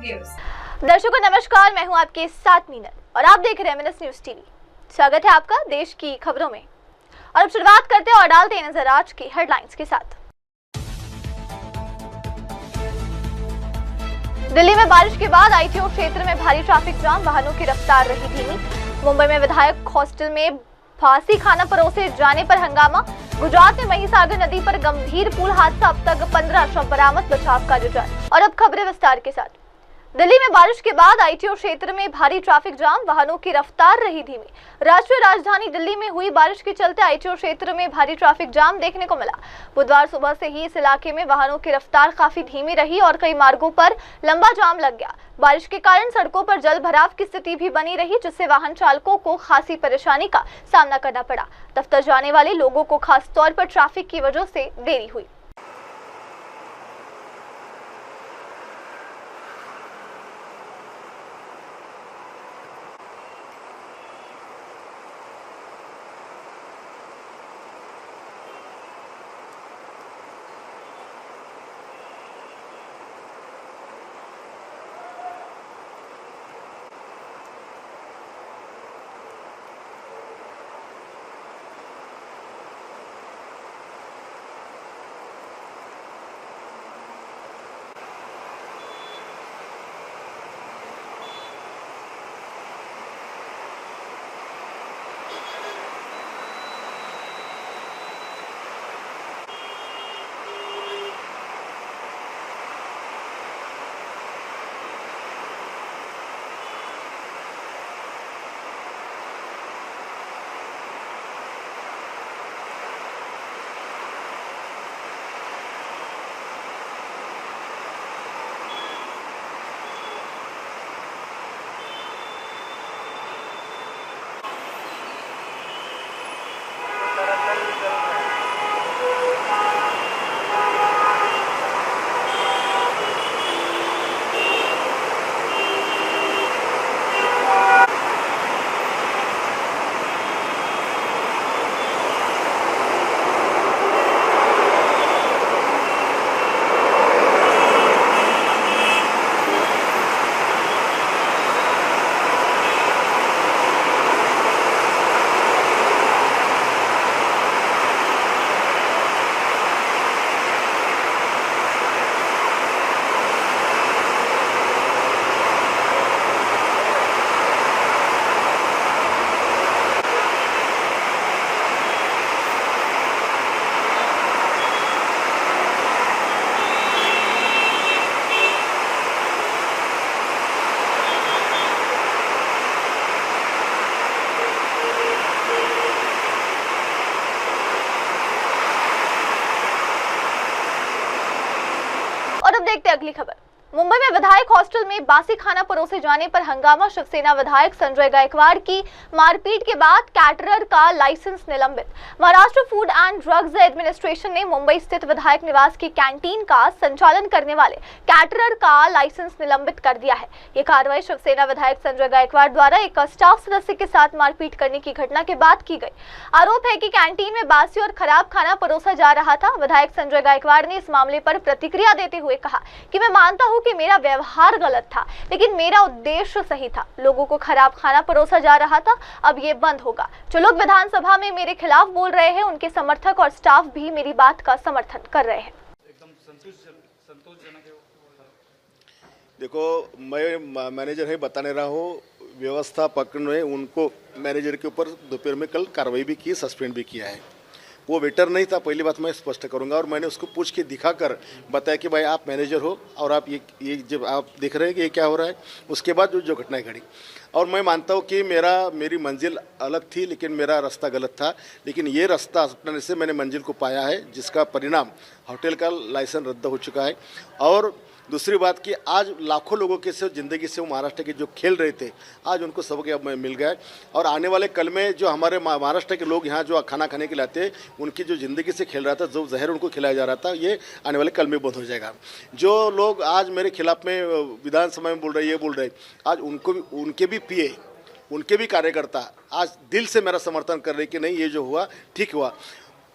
Viewers. दर्शकों नमस्कार, मैं हूं आपके साथ मीनल और आप देख रहे हैं एमएनएस न्यूज टीवी। स्वागत है आपका देश की खबरों में। और अब शुरुआत करते हैं और डालते हैं नजर आज की हेडलाइंस के साथ। दिल्ली में बारिश के बाद आईटीओ क्षेत्र में भारी ट्रैफिक जाम, वाहनों की रफ्तार रही धीमी। मुंबई में विधायक हॉस्टल में फांसी खाना परोसे जाने पर हंगामा। गुजरात में महिसागर नदी पर गंभीर पुल हादसा, अब तक 15 शव बरामद, बचाव कार्य जारी। और अब खबरें विस्तार के साथ। दिल्ली में बारिश के बाद आईटीओ क्षेत्र में भारी ट्रैफिक जाम, वाहनों की रफ्तार रही धीमी। राष्ट्रीय राजधानी दिल्ली में हुई बारिश के चलते आईटीओ क्षेत्र में भारी ट्रैफिक जाम देखने को मिला। बुधवार सुबह से ही इस इलाके में वाहनों की रफ्तार काफी धीमी रही और कई मार्गों पर लंबा जाम लग गया। बारिश के कारण सड़कों पर जल भराव की स्थिति भी बनी रही, जिससे वाहन चालकों को खासी परेशानी का सामना करना पड़ा। दफ्तर जाने वाले लोगों को खास तौर पर ट्रैफिक की वजह से देरी हुई। देखते हैं अगली खबर। मुंबई में विधायक हॉस्टल में बासी खाना परोसे जाने पर हंगामा। शिवसेना विधायक संजय गायकवाड़ की मारपीट के बाद कैटरर का लाइसेंस निलंबित। Maharashtra food and drugs administration ने मुंबई स्थित विधायक निवास की कैंटीन का संचालन करने वाले कैटरर का लाइसेंस निलंबित कर दिया है। ये कार्रवाई शिवसेना विधायक संजय गायकवाड़ द्वारा एक स्टाफ सदस्य के साथ मारपीट करने की घटना के बाद की गई। आरोप है कि कैंटीन में बासी और खराब खाना परोसा जा रहा था। विधायक संजय गायकवाड़ ने इस मामले पर प्रतिक्रिया देते हुए कहा कि मैं मानता हूं कि मेरा व्यवहार गलत था, लेकिन मेरा उद्देश्य सही था। लोगों को खराब खाना परोसा जा रहा था, अब ये बंद होगा। जो लोग विधानसभा में मेरे खिलाफ बोल रहे हैं, उनके समर्थक और स्टाफ भी मेरी बात का समर्थन कर रहे हैं। एकदम संतोषजनक है। देखो, मैं मैनेजर है, बताने रहा हूँ, व्यवस्था पकड़ने उनको मैनेजर के ऊपर दोपहर में कल कार्रवाई भी की, सस्पेंड भी किया है। वो वेटर नहीं था, पहली बात मैं स्पष्ट करूंगा। और मैंने उसको पूछ के दिखाकर बताया कि भाई आप मैनेजर हो और आप ये जब आप देख रहे हैं कि ये क्या हो रहा है, उसके बाद जो घटनाएं घड़ी। और मैं मानता हूँ कि मेरी मंजिल अलग थी, लेकिन मेरा रास्ता गलत था। लेकिन ये रास्ता अपनाने से मैंने मंजिल को पाया है, जिसका परिणाम होटल का लाइसेंस रद्द हो चुका है। और दूसरी बात कि आज लाखों लोगों के से ज़िंदगी से वो महाराष्ट्र के जो खेल रहे थे, आज उनको सबक अब मिल गया है। और आने वाले कल में जो हमारे महाराष्ट्र के लोग यहाँ जो खाना खाने के लिए आते हैं, उनकी जो ज़िंदगी से खेल रहा था, जो जहर उनको खिलाया जा रहा था, ये आने वाले कल में बंद हो जाएगा। जो लोग आज मेरे खिलाफ में विधानसभा में बोल रहे, ये बोल रहे, आज उनके भी पीए, उनके भी कार्यकर्ता आज दिल से मेरा समर्थन कर रहे कि नहीं, ये जो हुआ ठीक हुआ।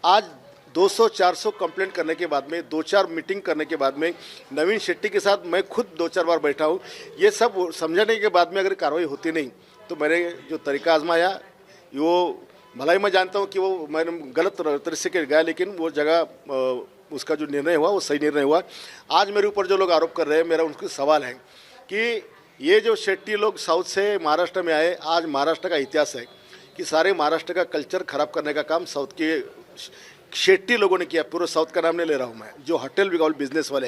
आज 200-400 कंप्लेंट करने के बाद में 2-4 मीटिंग करने के बाद में नवीन शेट्टी के साथ मैं खुद 2-4 बार बैठा हूँ। ये सब समझाने के बाद में अगर कार्रवाई होती नहीं तो मैंने जो तरीका आजमाया वो भला ही मैं जानता हूँ कि वो मैंने गलत तरीके से गया, लेकिन वो जगह उसका जो निर्णय हुआ वो सही निर्णय हुआ। आज मेरे ऊपर जो लोग आरोप कर रहे हैं, मेरा उनसे सवाल है कि ये जो शेट्टी लोग साउथ से महाराष्ट्र में आए, आज महाराष्ट्र का इतिहास है कि सारे महाराष्ट्र का कल्चर खराब करने का काम साउथ के शेट्टी लोगों ने किया। पूरे साउथ का नाम नहीं ले रहा हूँ मैं, जो होटल बिजनेस वाले,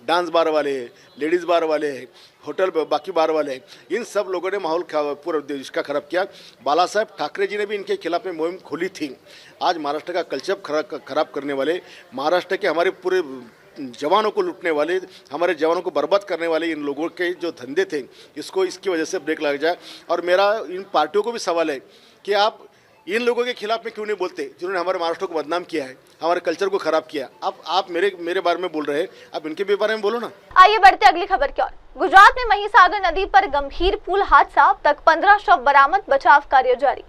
डांस बार वाले, लेडीज़ बार वाले, होटल बाकी बार वाले, इन सब लोगों ने माहौल पूरे देश का खराब किया। बाला साहब ठाकरे जी ने भी इनके खिलाफ में मुहिम खोली थी। आज महाराष्ट्र का कल्चर खराब करने वाले, महाराष्ट्र के हमारे पूरे जवानों को लूटने वाले, हमारे जवानों को बर्बाद करने वाले इन लोगों के जो धंधे थे, इसकी वजह से ब्रेक लग जाए। और मेरा इन पार्टियों को भी सवाल है कि आप इन लोगों के खिलाफ में क्यों नहीं बोलते जिन्होंने हमारे महाराष्ट्र को बदनाम किया है, हमारे कल्चर को खराब किया। अब आप मेरे बारे में बोल रहे हैं, आप इनके भी बारे में बोलो ना। आइए बढ़ते अगली खबर की ओर। गुजरात में महिसागर नदी पर गंभीर पुल हादसा, अब तक 15 शव बरामद, बचाव कार्य जारी।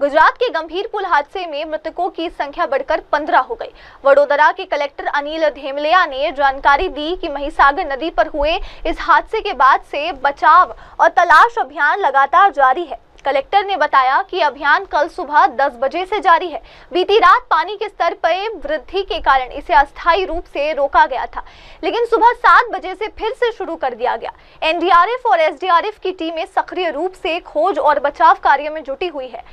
गुजरात के गंभीर पुल हादसे में मृतकों की संख्या बढ़कर 15 हो गई। वडोदरा के कलेक्टर अनिल धेमलिया ने जानकारी दी कि महिसागर नदी पर हुए इस हादसे के बाद से बचाव और तलाश अभियान लगातार जारी है। कलेक्टर ने बताया कि अभियान कल सुबह 10 बजे से जारी है। बीती रात पानी के स्तर पर वृद्धि के कारण इसे अस्थायी रूप से रोका गया था, लेकिन सुबह 7 बजे से फिर से शुरू कर दिया गया। एनडीआरएफ और एसडीआरएफ की टीमें सक्रिय रूप से खोज और बचाव कार्य में जुटी हुई है।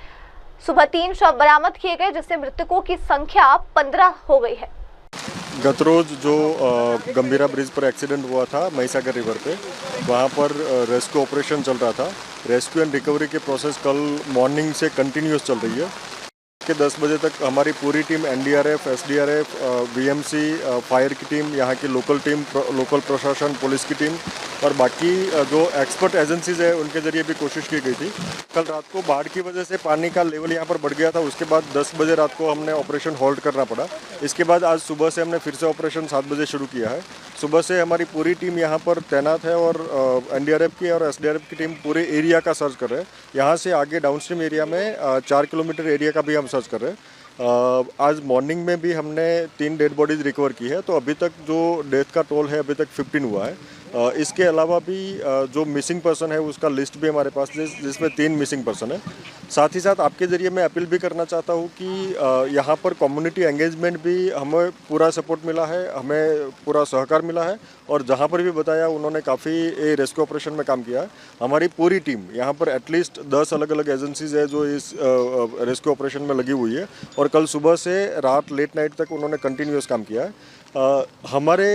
सुबह 3 शव बरामद किए गए, जिससे मृतकों की संख्या 15 हो गई है। गत रोज जो गंभीरा ब्रिज पर एक्सीडेंट हुआ था महिसागर रिवर पे, वहाँ पर रेस्क्यू ऑपरेशन चल रहा था। रेस्क्यू एंड रिकवरी की प्रोसेस कल मॉर्निंग से कंटिन्यूस चल रही है। के 10 बजे तक हमारी पूरी team NDRF, SDRF, BMC, fire की टीम, यहाँ की लोकल टीम, लोकल प्रशासन, पुलिस की टीम और बाकी जो एक्सपर्ट एजेंसीज है उनके जरिए भी कोशिश की गई थी। कल रात को बाढ़ की वजह से पानी का लेवल यहाँ पर बढ़ गया था। उसके बाद 10 बजे रात को हमने ऑपरेशन होल्ड करना पड़ा। इसके बाद आज सुबह से हमने फिर से ऑपरेशन 7 बजे शुरू किया है। सुबह से हमारी पूरी टीम यहाँ पर तैनात है और एनडीआरएफ की और एसडीआरएफ की टीम पूरे एरिया का सर्च कर रहे हैं। यहाँ से आगे डाउनस्ट्रीम एरिया में 4 किलोमीटर एरिया का भी हम सर्च कर रहे हैं। आज मॉर्निंग में भी हमने 3 डेड बॉडीज रिकवर की है, तो अभी तक जो डेथ का टोल है अभी तक 15 हुआ है। इसके अलावा भी जो मिसिंग पर्सन है उसका लिस्ट भी हमारे पास जिसमें 3 मिसिंग पर्सन है। साथ ही साथ आपके ज़रिए मैं अपील भी करना चाहता हूँ कि यहाँ पर कम्युनिटी एंगेजमेंट भी हमें पूरा सपोर्ट मिला है, हमें पूरा सहकार मिला है और जहाँ पर भी बताया उन्होंने काफ़ी रेस्क्यू ऑपरेशन में काम किया है। हमारी पूरी टीम यहाँ पर एटलीस्ट 10 अलग अलग एजेंसीज है जो इस रेस्क्यू ऑपरेशन में लगी हुई है और कल सुबह से रात लेट नाइट तक उन्होंने कंटिन्यूस काम किया है। हमारे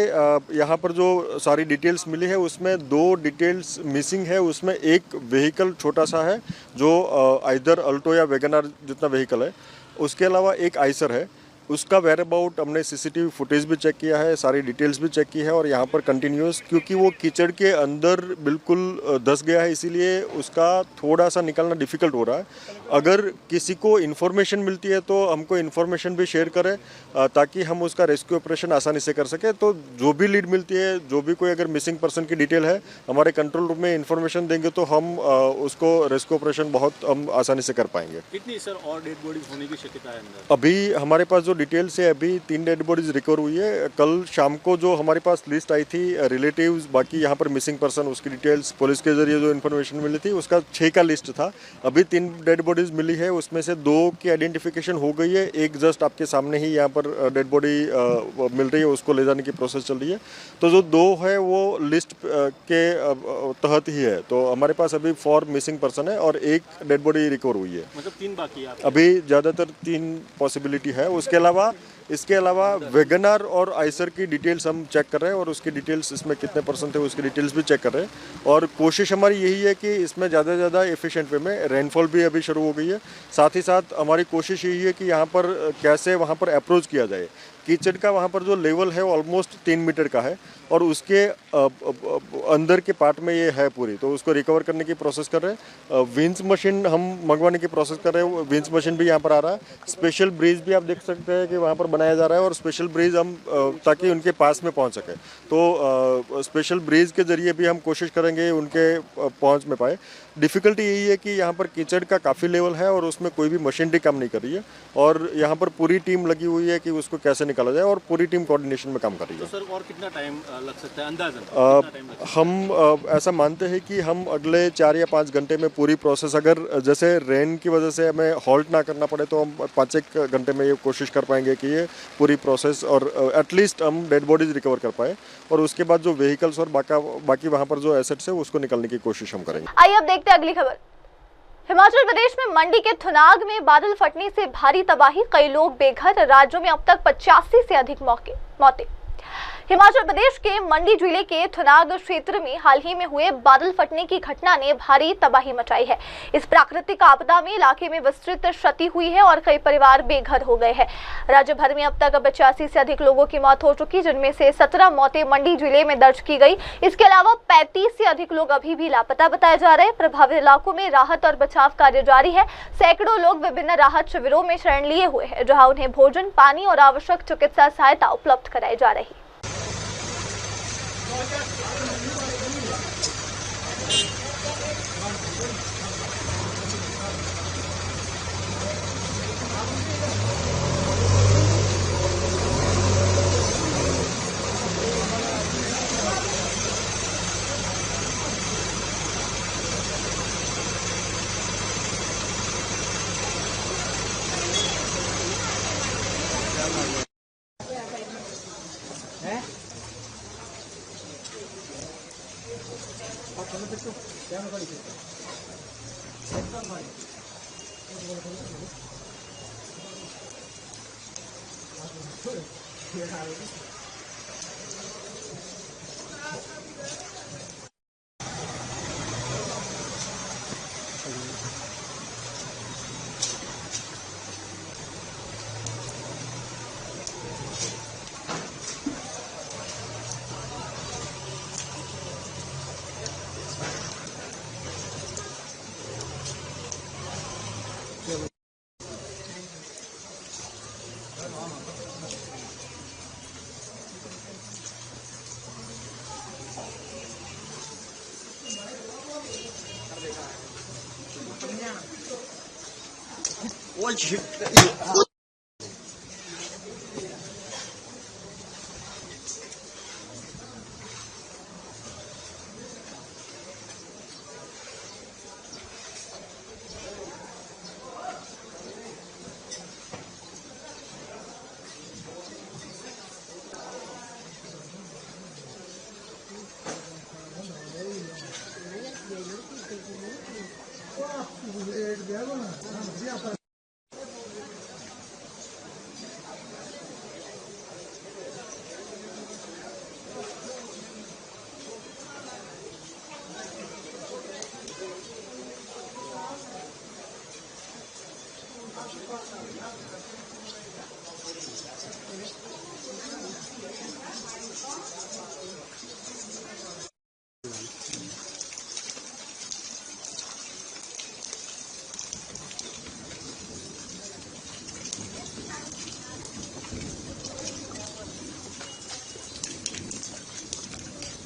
यहाँ पर जो सारी डिटेल्स मिली है उसमें 2 डिटेल्स मिसिंग है। उसमें एक व्हीकल छोटा सा है जो आइदर अल्टो या वैगनआर जितना व्हीकल है, उसके अलावा एक आइसर है। उसका वेयर अबाउट हमने सीसीटीवी फुटेज भी चेक किया है, सारी डिटेल्स भी चेक की है और यहाँ पर कंटिन्यूस, क्योंकि वो कीचड़ के अंदर बिल्कुल धंस गया है इसीलिए उसका थोड़ा सा निकलना डिफ़िकल्ट हो रहा है। अगर किसी को इन्फॉर्मेशन मिलती है तो हमको इन्फॉर्मेशन भी शेयर करें ताकि हम उसका रेस्क्यू ऑपरेशन आसानी से कर सकें। तो जो भी लीड मिलती है, जो भी कोई अगर मिसिंग पर्सन की डिटेल है, हमारे कंट्रोल रूम में इन्फॉर्मेशन देंगे तो हम उसको रेस्क्यू ऑपरेशन बहुत हम आसानी से कर पाएंगे। कितनी सर और डेड बॉडीज होने की शक्यता है अंदर? अभी हमारे पास जो डिटेल्स है अभी 3 डेड बॉडीज रिकवर हुई है। कल शाम को जो हमारे पास लिस्ट आई थी रिलेटिव्स, बाकी यहाँ पर मिसिंग पर्सन, उसकी डिटेल्स पुलिस के जरिए जो इन्फॉर्मेशन मिली थी उसका 6 का लिस्ट था। अभी 3 डेड बॉडीज मिली है, उसमें से 2 की आइडेंटिफिकेशन हो गई है। एक जस्ट आपके सामने ही यहाँ पर डेड बॉडी मिल रही है, उसको ले जाने की प्रोसेस चल रही है। तो जो 2 है वो लिस्ट के तहत ही है। तो हमारे पास अभी 4 मिसिंग पर्सन है और 1 डेड बॉडी रिकवर हुई है। मतलब 3 बाकी है अभी ज़्यादातर 3 पॉसिबिलिटी है। इसके अलावा वैगनआर और आइसर की डिटेल्स हम चेक कर रहे हैं और उसकी डिटेल्स, इसमें कितने पर्सन थे उसकी डिटेल्स भी चेक कर रहे हैं। और कोशिश हमारी यही है कि इसमें ज़्यादा से ज़्यादा एफिशिएंट वे में, रेनफॉल भी अभी शुरू हो गई है। साथ ही साथ हमारी कोशिश यही है कि यहाँ पर कैसे वहाँ पर अप्रोच किया जाए। कीचड़ का वहाँ पर जो लेवल है वो ऑलमोस्ट 3 मीटर का है और उसके अंदर के पार्ट में ये है पूरी, तो उसको रिकवर करने की प्रोसेस कर रहे हैं। विंच मशीन हम मंगवाने की प्रोसेस कर रहे हैं, विंच मशीन भी यहाँ पर आ रहा है। स्पेशल ब्रिज भी आप देख सकते हैं कि वहाँ पर बनाया जा रहा है और स्पेशल ब्रिज हम ताकि उनके पास में पहुँच सके, तो स्पेशल ब्रिज के जरिए भी हम कोशिश करेंगे उनके पहुँच में पाए। डिफ़िकल्टी यही है कि यहाँ पर कीचड़ का काफ़ी लेवल है और उसमें कोई भी मशीनरी काम नहीं कर रही है और यहाँ पर पूरी टीम लगी हुई है कि उसको कैसे निकाला जाए और पूरी टीम कोऑर्डिनेशन में काम कर रही है। तो सर और कितना टाइम लग सकता है अंदाजन कितना टाइम लग सकता हम ऐसा मानते हैं कि हम अगले 4 या 5 घंटे में पूरी प्रोसेस, अगर जैसे रेन की वजह से हमें हॉल्ट ना करना पड़े तो हम 5-1 घंटे में ये कोशिश कर पाएंगे कि ये पूरी प्रोसेस और एटलीस्ट हम डेड बॉडीज रिकवर कर पाए और उसके बाद जो व्हीकल्स और बाकी वहाँ पर जो एसेट्स है उसको निकालने की कोशिश हम करेंगे। आइए अब देखते हैं अगली खबर। हिमाचल प्रदेश में मंडी के थुनाग में बादल फटने से भारी तबाही, कई लोग बेघर, राज्यों में अब तक 85 से अधिक मौतें। हिमाचल प्रदेश के मंडी जिले के थुनाग क्षेत्र में हाल ही में हुए बादल फटने की घटना ने भारी तबाही मचाई है। इस प्राकृतिक आपदा में इलाके में विस्तृत क्षति हुई है और कई परिवार बेघर हो गए हैं। राज्य भर में अब तक 85 से अधिक लोगों की मौत हो चुकी, जिनमें से 17 मौतें मंडी जिले में दर्ज की गई। इसके अलावा 35 से अधिक लोग अभी भी लापता बताए जा रहे हैं। प्रभावित इलाकों में राहत और बचाव कार्य जारी है। सैकड़ों लोग विभिन्न राहत शिविरों में शरण लिए हुए हैं, जहां उन्हें भोजन, पानी और आवश्यक चिकित्सा सहायता उपलब्ध कराई जा रही है।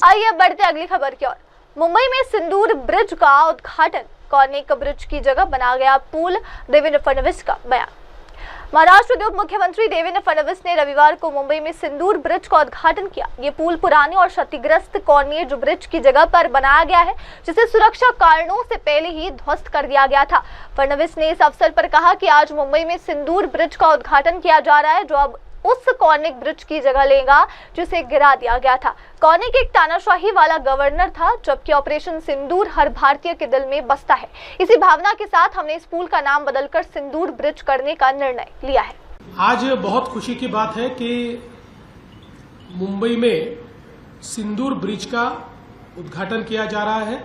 आइए बढ़ते अगली खबर की ओर। मुंबई में सिंदूर ब्रिज का उद्घाटन, कॉर्निक ब्रिज की जगह बना गया पुल, देवेंद्र फडणवीस का बयान। महाराष्ट्र के उप मुख्यमंत्री देवेंद्र फडणवीस ने रविवार को मुंबई में सिंदूर ब्रिज का उद्घाटन किया। ये पुल पुराने और क्षतिग्रस्त कॉर्निक ब्रिज की जगह पर बनाया गया है, जिसे सुरक्षा कारणों से पहले ही ध्वस्त कर दिया गया था। फडणवीस ने इस अवसर पर कहा कि आज मुंबई में सिंदूर ब्रिज का उद्घाटन किया जा रहा है, जो अब उस कॉर्निक ब्रिज की जगह लेगा जिसे गिरा दिया गया था। कॉर्निक एक तानाशाही वाला गवर्नर था, जबकि ऑपरेशन सिंदूर हर भारतीय के दिल में बसता है। इसी भावना के साथ हमने इस पुल का नाम बदलकर सिंदूर ब्रिज करने का निर्णय लिया है। आज बहुत खुशी की बात है कि मुंबई में सिंदूर ब्रिज का उद्घाटन किया जा रहा है।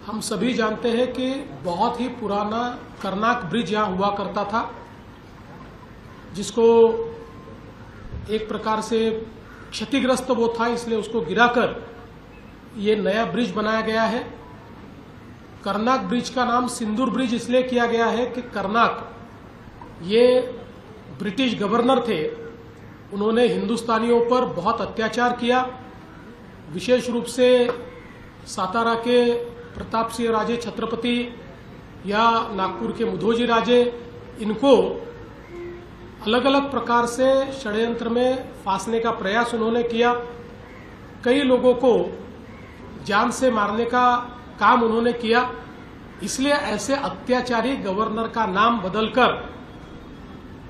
हम सभी जानते हैं कि बहुत ही पुराना कर्नाक ब्रिज यहाँ हुआ करता था, जिसको एक प्रकार से क्षतिग्रस्त वो था, इसलिए उसको गिराकर ये नया ब्रिज बनाया गया है। कर्नाक ब्रिज का नाम सिंदूर ब्रिज इसलिए किया गया है कि कर्नाक ये ब्रिटिश गवर्नर थे, उन्होंने हिंदुस्तानियों पर बहुत अत्याचार किया। विशेष रूप से सातारा के प्रताप सिंह राजे छत्रपति या नागपुर के मुधोजी राजे, इनको अलग अलग प्रकार से षड्यंत्र में फांसने का प्रयास उन्होंने किया। कई लोगों को जान से मारने का काम उन्होंने किया। इसलिए ऐसे अत्याचारी गवर्नर का नाम बदलकर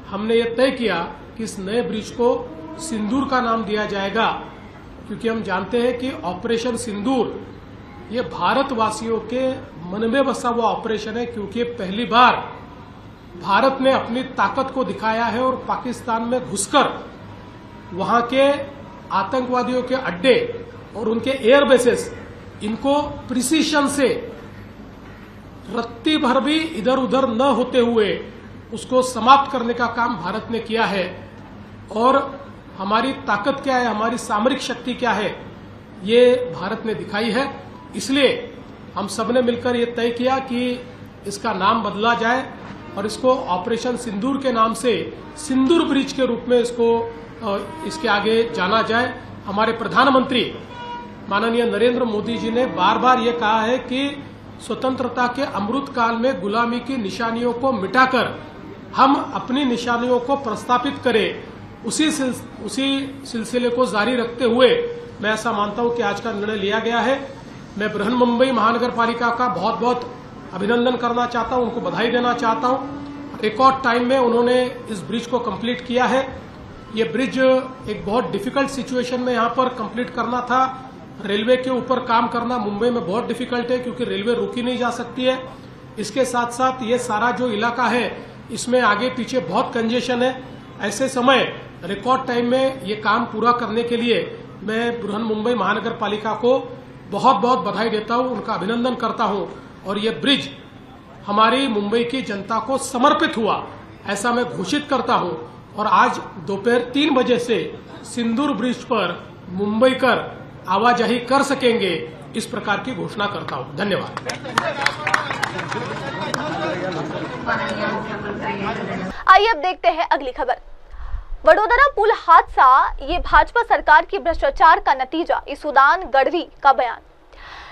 हमने ये तय किया कि इस नए ब्रिज को सिंदूर का नाम दिया जाएगा, क्योंकि हम जानते हैं कि ऑपरेशन सिंदूर ये भारतवासियों के मन में बसा हुआ ऑपरेशन है, क्योंकि पहली बार भारत ने अपनी ताकत को दिखाया है और पाकिस्तान में घुसकर वहां के आतंकवादियों के अड्डे और उनके एयर बेसेस, इनको प्रिसीशन से रत्ती भर भी इधर उधर न होते हुए उसको समाप्त करने का काम भारत ने किया है। और हमारी ताकत क्या है, हमारी सामरिक शक्ति क्या है, ये भारत ने दिखाई है। इसलिए हम सबने मिलकर ये तय किया कि इसका नाम बदला जाए और इसको ऑपरेशन सिंदूर के नाम से सिंदूर ब्रिज के रूप में इसके आगे जाना जाए। हमारे प्रधानमंत्री माननीय नरेंद्र मोदी जी ने बार बार ये कहा है कि स्वतंत्रता के अमृत काल में गुलामी की निशानियों को मिटाकर हम अपनी निशानियों को प्रस्थापित करें। उसी सिलसिले को जारी रखते हुए मैं ऐसा मानता हूं कि आज का निर्णय लिया गया है। मैं बृहन मुंबई महानगर पालिका का बहुत बहुत अभिनंदन करना चाहता हूं, उनको बधाई देना चाहता हूं। रिकॉर्ड टाइम में उन्होंने इस ब्रिज को कंप्लीट किया है। ये ब्रिज एक बहुत डिफिकल्ट सिचुएशन में यहां पर कंप्लीट करना था। रेलवे के ऊपर काम करना मुंबई में बहुत डिफिकल्ट है, क्योंकि रेलवे रुकी नहीं जा सकती है। इसके साथ साथ ये सारा जो इलाका है इसमें आगे पीछे बहुत कंजेशन है। ऐसे समय रिकॉर्ड टाइम में ये काम पूरा करने के लिए मैं बृहन मुंबई महानगर पालिका को बहुत बहुत बधाई देता हूं, उनका अभिनंदन करता हूं। और ये ब्रिज हमारी मुंबई की जनता को समर्पित हुआ, ऐसा मैं घोषित करता हूं। और आज दोपहर 3 बजे से सिंदूर ब्रिज पर मुंबईकर आवाजाही कर सकेंगे, इस प्रकार की घोषणा करता हूं। धन्यवाद। आइए अब देखते हैं अगली खबर। वडोदरा पुल हादसा, ये भाजपा सरकार की भ्रष्टाचार का नतीजा, इस उड़ान गढ़वी का बयान।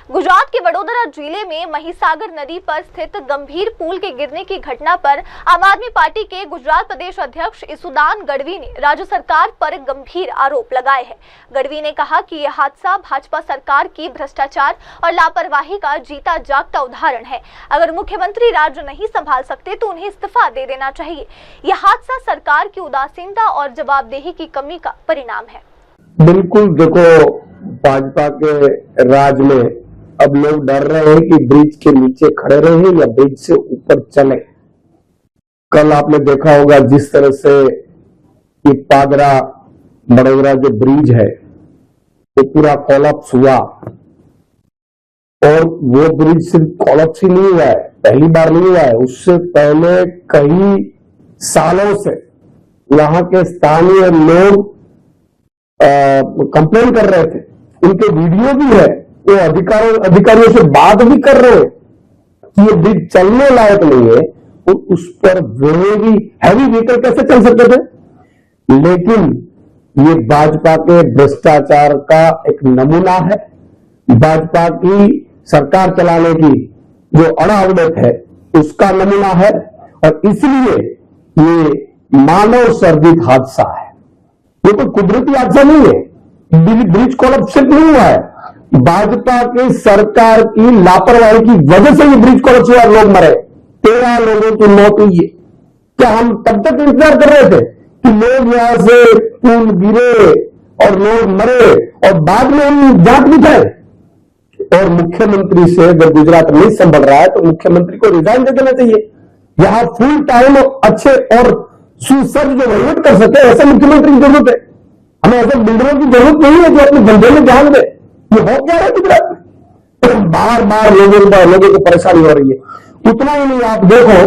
गुजरात के वडोदरा जिले में महिसागर नदी पर स्थित गंभीर पुल के गिरने की घटना पर आम आदमी पार्टी के गुजरात प्रदेश अध्यक्ष इसुदान गढ़वी ने राज्य सरकार पर गंभीर आरोप लगाए हैं। गढ़वी ने कहा कि यह हादसा भाजपा सरकार की भ्रष्टाचार और लापरवाही का जीता जागता उदाहरण है। अगर मुख्यमंत्री राज्य नहीं संभाल सकते तो उन्हें इस्तीफा दे देना चाहिए। यह हादसा सरकार की उदासीनता और जवाबदेही की कमी का परिणाम है। बिल्कुल, देखो भाजपा के राज में अब लोग डर रहे हैं कि ब्रिज के नीचे खड़े रहे या ब्रिज से ऊपर चले। कल आपने देखा होगा जिस तरह से ये पादरा बड़ोदरा जो ब्रिज है वो पूरा कोलैप्स हुआ, और वो ब्रिज सिर्फ कोलैप्स ही नहीं हुआ है, पहली बार नहीं हुआ है। उससे पहले कई सालों से यहाँ के स्थानीय लोग कंप्लेन कर रहे थे, उनके वीडियो भी है, वो अधिकारियों से बात भी कर रहे हैं कि ये ब्रिज चलने लायक नहीं है, तो उस पर हैवी व्हीकल कैसे चल सकते थे। लेकिन ये भाजपा के भ्रष्टाचार का एक नमूना है, भाजपा की सरकार चलाने की जो अड़ावड़त है उसका नमूना है, और इसलिए ये मानव सर्जित हादसा है। ये कोई कुदरती हादसा नहीं है। ब्रिज कोलैप्स सिर्फ नहीं हुआ है, भाजपा की सरकार की लापरवाही की वजह से ये ब्रिज कोलैप्स हुआ, लोग मरे, 13 लोगों की मौत हुई है। क्या हम तब तक इंतजार कर रहे थे कि लोग यहां से पुल गिरे और लोग मरे और बाद में हम जांच बिठाए? और मुख्यमंत्री से अगर गुजरात नहीं संभल रहा है तो मुख्यमंत्री को रिजाइन दे देना चाहिए। यहां फुल टाइम अच्छे और सुसज्ज जो वहीवट कर सके ऐसे मुख्यमंत्री की जरूरत है। हमें ऐसे बिल्डरों की जरूरत नहीं है जो अपने धंधे में ध्यान दे। ये हो क्या रहा है गुजरात में, बार बार लोगों को परेशानी हो रही है। उतना ही नहीं, आप देखो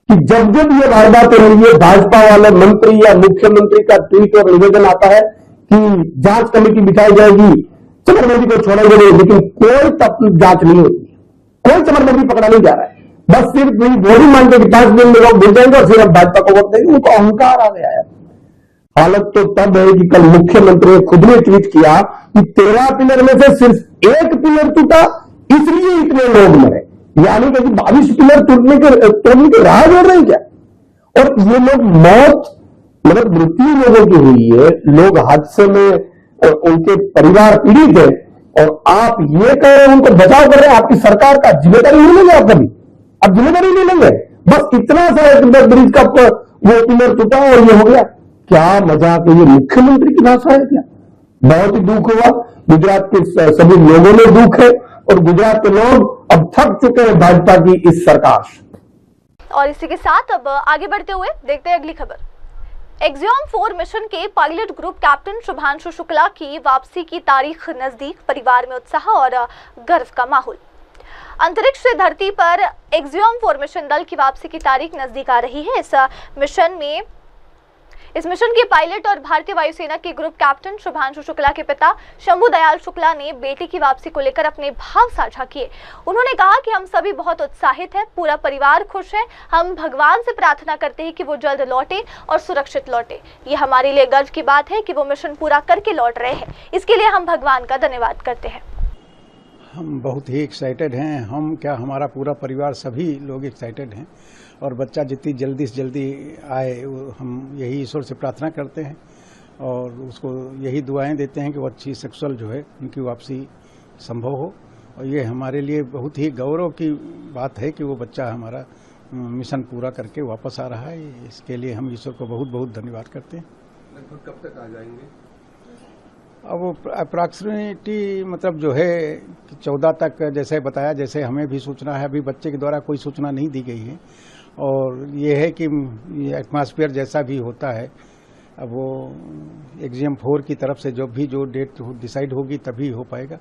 कि जब जब ये वारदातें हो रही है, भाजपा वाले मंत्री या मुख्यमंत्री का ट्वीट और निवेदन आता है कि जांच कमेटी बिठाई जाएगी, चमरबंदी को छोड़ेंगे नहीं, लेकिन कोई जांच नहीं होती, कोई चमरबंदी पकड़ा नहीं जा रहा है। बस सिर्फ वो ही मानते कि 5 दिन में लोग मिल जाएंगे और फिर हम भाजपा को वोट देंगे। उनको अहंकार आ गया है। हालत तो तब है कि कल मुख्यमंत्री ने खुद ने ट्वीट किया कि 13 पिलर में से सिर्फ 1 पिलर टूटा, इसलिए इतने लोग मरे। यानी कि 22 पिलर तोड़ने के राह जोड़ रहे हैं क्या? और ये लोग मौत मतलब मृत्यु लोगों की हुई है, लोग हादसे में उनके परिवार पीड़ित है, और आप ये कह रहे हैं उनको बचाव कर रहे हैं। आपकी सरकार का जिम्मेदारी नहीं लेंगे आप कभी? आप जिम्मेदारी नहीं लेंगे? बस इतना सा ब्रिज का वो पिलर टूटा और ये हो गया। क्या मजाक है? ये मुख्यमंत्री की भाषा है क्या? बहुत ही दुख हुआ। गुजरात के सभी लोगों में दुख है, और गुजरात के लोग अब थक चुके हैं भाजपा की इस सरकार से। और इसी के साथ अब आगे बढ़ते हुए देखते हैं अगली खबर। एग्जाम 4 मिशन के pilot group captain Shubhanshu Shukla की वापसी की तारीख नजदीक, परिवार में उत्साह और गर्व का माहौल। अंतरिक्ष से धरती पर एग्जाम 4 मिशन दल की वापसी की तारीख नजदीक आ रही है। इस मिशन के पायलट और भारतीय वायुसेना के ग्रुप कैप्टन शुभांशु शुक्ला के पिता शंभू दयाल शुक्ला ने बेटे की वापसी को लेकर अपने भाव साझा किए। उन्होंने कहा कि हम सभी बहुत उत्साहित हैं, पूरा परिवार खुश है। हम भगवान से प्रार्थना करते हैं कि वो जल्द लौटे और सुरक्षित लौटे। ये हमारे लिए गर्व की बात है कि वो मिशन पूरा करके लौट रहे हैं। इसके लिए हम भगवान का धन्यवाद करते हैं। हम बहुत ही एक्साइटेड हैं। हम क्या, हमारा पूरा परिवार सभी लोग एक्साइटेड हैं, और बच्चा जितनी जल्दी से जल्दी आए हम यही ईश्वर से प्रार्थना करते हैं, और उसको यही दुआएं देते हैं कि वो अच्छी सक्सेसफुल जो है उनकी वापसी संभव हो। और ये हमारे लिए बहुत ही गौरव की बात है कि वो बच्चा हमारा मिशन पूरा करके वापस आ रहा है। इसके लिए हम ईश्वर को बहुत बहुत धन्यवाद करते हैं। लगभग कब तक आ जाएंगे? अब वो अप्रॉक्सीमेटली मतलब जो है 14 तक जैसे बताया, जैसे हमें भी सूचना है, अभी बच्चे के द्वारा कोई सूचना नहीं दी गई है। और ये है कि एटमॉस्फेयर जैसा भी होता है, अब वो एग्जाम 4 की तरफ से जो डेट डिसाइड होगी तभी हो पाएगा,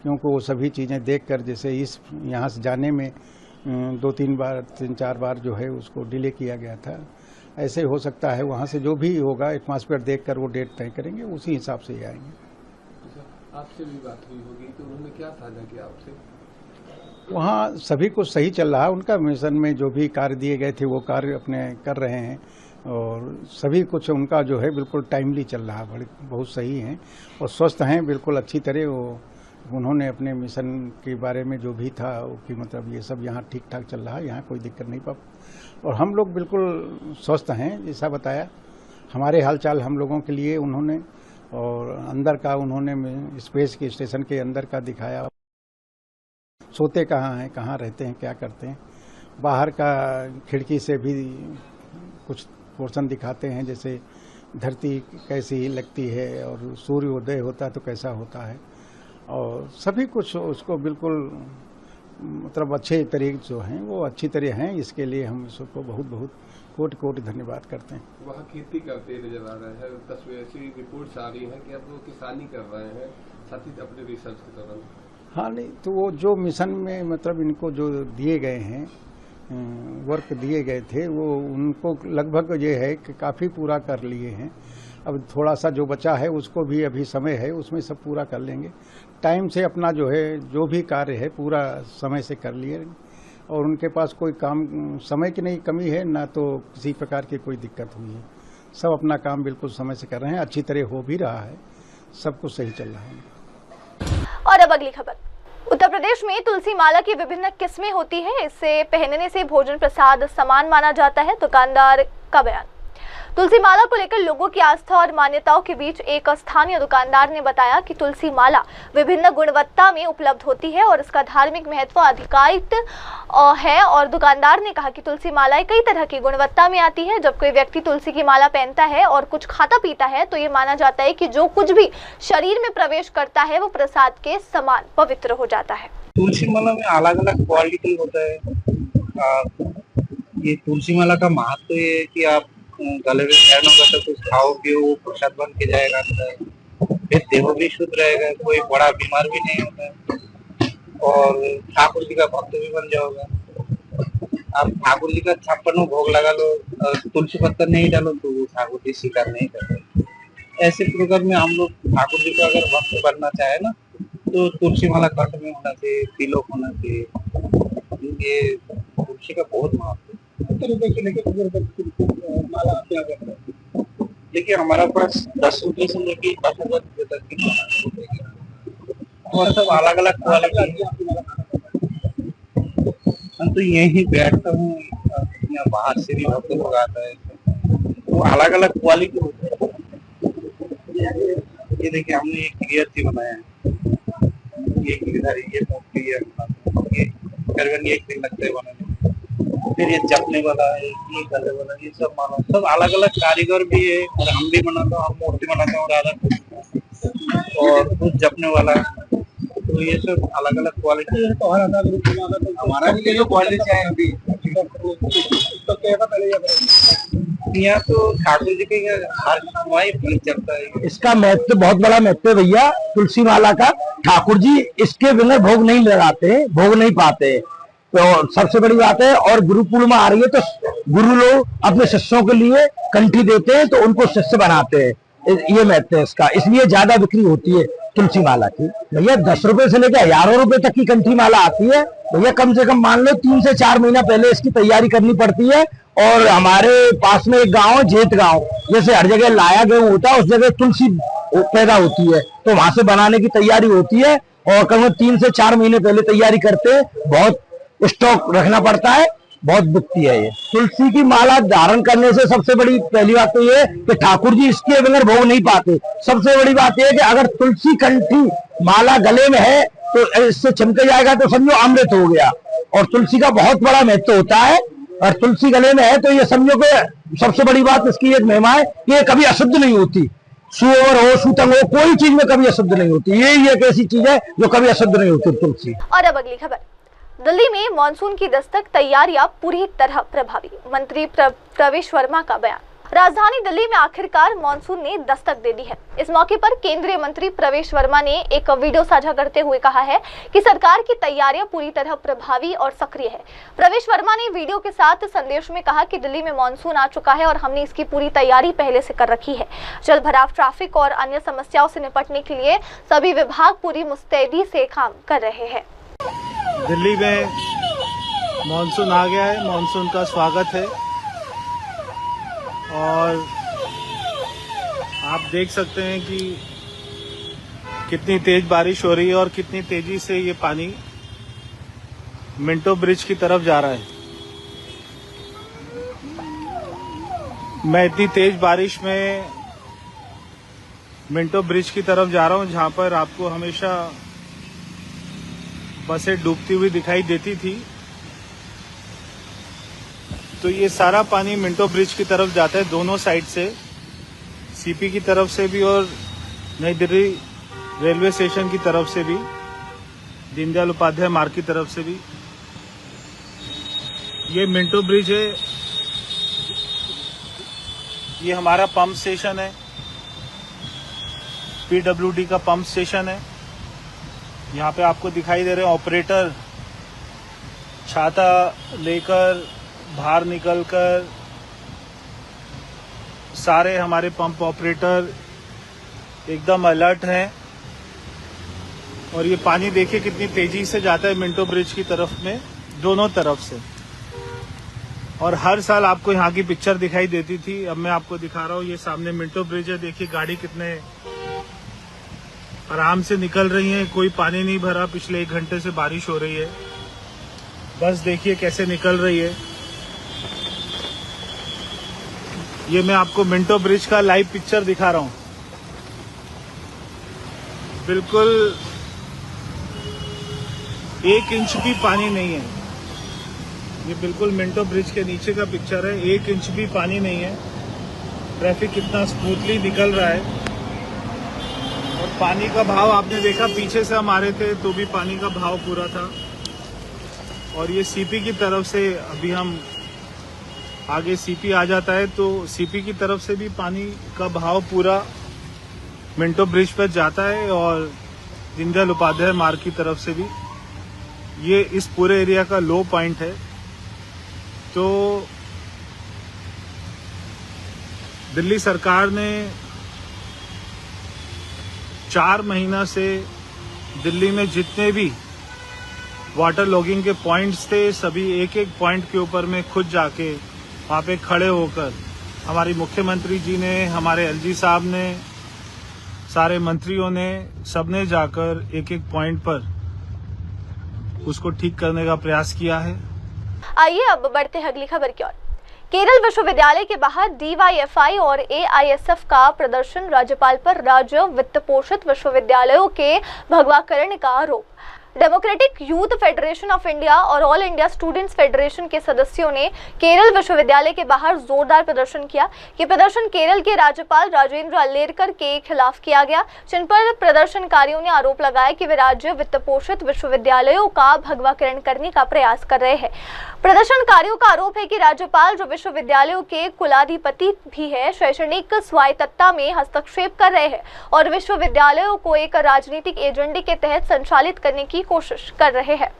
क्योंकि वो सभी चीज़ें देखकर, जैसे इस यहाँ से जाने में 3-4 बार जो है उसको डिले किया गया था, ऐसे हो सकता है वहाँ से जो भी होगा एटमॉस्फेयर देखकर वो डेट तय करेंगे, उसी हिसाब से ही आएंगे। आपसे भी बात हुई होगी, तो उन्होंने क्या साझा किया आपसे? वहाँ सभी कुछ सही चल रहा है। उनका मिशन में जो भी कार्य दिए गए थे वो कार्य अपने कर रहे हैं, और सभी कुछ उनका जो है बिल्कुल टाइमली चल रहा है, बहुत सही हैं और स्वस्थ हैं बिल्कुल अच्छी तरह। वो उन्होंने अपने मिशन के बारे में जो भी था कि मतलब ये सब यहाँ ठीक ठाक चल रहा है, यहाँ कोई दिक्कत नहीं पा, और हम लोग बिल्कुल स्वस्थ हैं। जैसा बताया हमारे हालचाल हम लोगों के लिए उन्होंने, और अंदर का उन्होंने स्पेस के स्टेशन के अंदर का दिखाया, सोते कहाँ हैं, कहाँ रहते हैं, क्या करते हैं। बाहर का खिड़की से भी कुछ पोर्शन दिखाते हैं, जैसे धरती कैसी लगती है और सूर्य उदय होता है तो कैसा होता है, और सभी कुछ उसको बिल्कुल मतलब अच्छे तरीके जो हैं वो अच्छी तरह हैं। इसके लिए हम इसको बहुत बहुत कोटि कोटि धन्यवाद करते हैं। वहाँ खेती करते नजर आ रहे हैं, तस्वीर ऐसी रिपोर्ट्स आ रही है कि अब वो किसानी कर रहे हैं साथ ही अपने रिसर्च के दौरान। हाँ नहीं, तो वो जो मिशन में मतलब इनको जो दिए गए हैं वर्क दिए गए थे वो उनको लगभग ये है कि काफ़ी पूरा कर लिए हैं। अब थोड़ा सा जो बचा है उसको भी अभी समय है, उसमें सब पूरा कर लेंगे। टाइम से अपना जो है जो भी कार्य है पूरा समय से कर लिए, और उनके पास कोई काम समय की नहीं कमी है, ना तो किसी प्रकार की कोई दिक्कत हुई है। सब अपना काम बिल्कुल समय से कर रहे हैं, अच्छी तरह हो भी रहा है, सब कुछ सही चल रहा है। और अब अगली खबर। उत्तर प्रदेश में तुलसी माला की विभिन्न किस्में होती है। इसे पहनने से भोजन प्रसाद समान माना जाता है। दुकानदार का बयान। तुलसी माला को लेकर लोगों की आस्था और मान्यताओं के बीच एक स्थानीय दुकानदार ने बताया कि तुलसी माला विभिन्न गुणवत्ता में उपलब्ध होती है और इसका धार्मिक महत्व अधिकारित है। और दुकानदार ने कहा कि तुलसी मालाएं कई तरह की गुणवत्ता में आती है। जब कोई व्यक्ति तुलसी की माला पहनता है और कुछ खाता पीता है तो ये माना जाता है कि जो कुछ भी शरीर में प्रवेश करता है वो प्रसाद के समान पवित्र हो जाता है। तुलसी माला में अलग अलग क्वालिटी होता है। ये तुलसी माला का महत्व ये है कि आप गले में पहनोगे तो कुछ खाओ पियो प्रसाद बन के जाएगा, फिर देह भी शुद्ध रहेगा, कोई बड़ा बीमार भी नहीं होता है, और ठाकुर जी का भक्त भी बन जाओगा। आप ठाकुर जी का छप्पन भोग लगा लो और तुलसी पत्ता नहीं डालो तो वो ठाकुर जी स्वीकार नहीं करते। ऐसे प्रोग्राम में हम लोग ठाकुर जी का अगर भक्त बनना चाहे ना तो तुलसी माला कंठ में होना चाहिए, तिलक होना चाहिए। ये तुलसी का बहुत महत्व है। माला क्या करते हैं? देखिए हमारा पास 10 रुपए से लेके 10,000 रुपए तक की माला और सब अलग अलग क्वालिटी है। हम तो यहीं बैठता हूँ, यहाँ बाहर से भी बहुत लोग आता है, तो अलग अलग क्वालिटी होती है। ये देखिए हमने एक क्लियर से बनाया है, ये इधर ये मूर्ति है, ये करीबन 1 दिन लगता है बनाने, फिर ये जपने वाला है, ये गले वाला, ये सब मानो सब अलग अलग कारीगर भी है, और हम भी बनाता हूँ, हम मूर्ति बनाता हूँ राधा कृष्ण और कुछ जपने वाला, तो ये सब अलग अलग क्वालिटी है। तो हमारा भी जो क्वालिटी है अभी यहाँ तो ठाकुर जी के हर वही फल चलता है। इसका महत्व बहुत बड़ा महत्व है भैया, तुलसी माला का। ठाकुर जी इसके बिना भोग नहीं लगाते, भोग नहीं पाते, तो सबसे बड़ी बात है। और गुरु पूर्णिमा आ रही है तो गुरु लोग अपने शिष्यों के लिए कंठी देते हैं, तो उनको शिष्य बनाते हैं, ये महत्व है इसका, इसलिए ज्यादा बिक्री होती है तुलसी माला की। भैया 10 रुपए से लेकर हजारों रुपए तक की कंठी माला आती है भैया। कम से कम मान लो 3 से 4 महीना पहले इसकी तैयारी करनी पड़ती है। और हमारे पास में एक गांव है जेत गांव, जैसे हर जगह लाया गेहूं होता है, उस जगह तुलसी पैदा होती है, तो वहां से बनाने की तैयारी होती है। और कम 3 से 4 महीने पहले तैयारी करते हैं, बहुत स्टॉक रखना पड़ता है, बहुत बिकती है ये। तुलसी की माला धारण करने से सबसे बड़ी पहली बात तो ये कि ठाकुर जी इसके बगैर भोग नहीं पाते। सबसे बड़ी बात यह है कि अगर तुलसी कंठी माला गले में है तो इससे चमके जाएगा तो समझो अमृत हो गया। और तुलसी का बहुत बड़ा महत्व होता है, और तुलसी गले में है तो ये समझो कि सबसे बड़ी बात इसकी एक महिमा है कि ये कभी अशुद्ध नहीं होती। सुअर हो सूतंग हो, कोई चीज में कभी अशुद्ध नहीं होती। ये एक ऐसी चीज है जो कभी अशुद्ध नहीं होती तुलसी। और अब अगली खबर, दिल्ली में मानसून की दस्तक, तैयारियां पूरी तरह प्रभावी, मंत्री प्रवेश वर्मा का बयान। राजधानी दिल्ली में आखिरकार मानसून ने दस्तक दे दी है। इस मौके पर केंद्रीय मंत्री प्रवेश वर्मा ने एक वीडियो साझा करते हुए कहा है कि सरकार की तैयारियां पूरी तरह प्रभावी और सक्रिय है। प्रवेश वर्मा ने वीडियो के साथ संदेश में कहा कि दिल्ली में मानसून आ चुका है और हमने इसकी पूरी तैयारी पहले से कर रखी है। जल भराव, ट्रैफिक और अन्य समस्याओं से निपटने के लिए सभी विभाग पूरी मुस्तैदी से काम कर रहे हैं। दिल्ली में मानसून आ गया है, मानसून का स्वागत है और आप देख सकते हैं कि कितनी तेज बारिश हो रही है और कितनी तेजी से ये पानी मिंटो ब्रिज की तरफ जा रहा है। मैं इतनी तेज बारिश में मिंटो ब्रिज की तरफ जा रहा हूं जहां पर आपको हमेशा बसें डूबती हुई दिखाई देती थी। तो ये सारा पानी मिंटो ब्रिज की तरफ जाता है, दोनों साइड से, सीपी की तरफ से भी और नई दिल्ली रेलवे स्टेशन की तरफ से भी, दीनदयाल उपाध्याय मार्ग की तरफ से भी। ये मिंटो ब्रिज है, ये हमारा पंप स्टेशन है, पीडब्ल्यूडी का पंप स्टेशन है। यहाँ पे आपको दिखाई दे रहे हैं ऑपरेटर छाता लेकर बाहर निकलकर, सारे हमारे पंप ऑपरेटर एकदम अलर्ट हैं। और ये पानी देखिए कितनी तेजी से जाता है मिंटो ब्रिज की तरफ में, दोनों तरफ से। और हर साल आपको यहाँ की पिक्चर दिखाई देती थी, अब मैं आपको दिखा रहा हूँ। ये सामने मिंटो ब्रिज है, देखिए गाड़ी कितने आराम से निकल रही है, कोई पानी नहीं भरा। पिछले 1 घंटे से बारिश हो रही है, बस देखिए कैसे निकल रही है। ये मैं आपको मिंटो ब्रिज का लाइव पिक्चर दिखा रहा हूं। बिल्कुल 1 इंच भी पानी नहीं है। ये बिल्कुल मिंटो ब्रिज के नीचे का पिक्चर है, 1 इंच भी पानी नहीं है। ट्रैफिक कितना स्मूथली निकल रहा है। और पानी का भाव आपने देखा, पीछे से हम आ रहे थे तो भी पानी का भाव पूरा था। और ये सीपी की तरफ से, अभी हम आगे सीपी आ जाता है तो सीपी की तरफ से भी पानी का भाव पूरा मिंटो ब्रिज पर जाता है, और दीनदयाल उपाध्याय मार्ग की तरफ से भी। ये इस पूरे एरिया का लो पॉइंट है। तो दिल्ली सरकार ने 4 महीना से दिल्ली में जितने भी वाटर लॉगिंग के पॉइंट्स थे, सभी एक एक पॉइंट के ऊपर में खुद जाके वहाँ पे खड़े होकर, हमारी मुख्यमंत्री जी ने, हमारे एलजी साहब ने, सारे मंत्रियों ने, सबने जाकर एक एक पॉइंट पर उसको ठीक करने का प्रयास किया है। आइए अब बढ़ते हैं अगली खबर की ओर। केरल विश्वविद्यालय के बाहर DYFI और AISF का प्रदर्शन, राज्यपाल पर राज्य वित्त पोषित विश्वविद्यालयों के भगवाकरण का आरोप। Democratic youth federation of India और ऑल इंडिया स्टूडेंट्स फेडरेशन के सदस्यों ने केरल विश्वविद्यालय के बाहर जोरदार प्रदर्शन किया। ये प्रदर्शन केरल के राज्यपाल राजेंद्र अल्लेरकर के खिलाफ किया गया, जिन पर प्रदर्शनकारियों ने आरोप लगाया कि वे राज्य वित्त पोषित विश्वविद्यालयों का भगवाकरण करने का प्रयास कर रहे हैं। प्रदर्शनकारियों का आरोप है कि राज्यपाल, जो विश्वविद्यालयों के कुलाधिपति भी है, शैक्षणिक स्वायत्तता में हस्तक्षेप कर रहे हैं और विश्वविद्यालयों को एक राजनीतिक एजेंडे के तहत संचालित करने की कोशिश कर रहे हैं।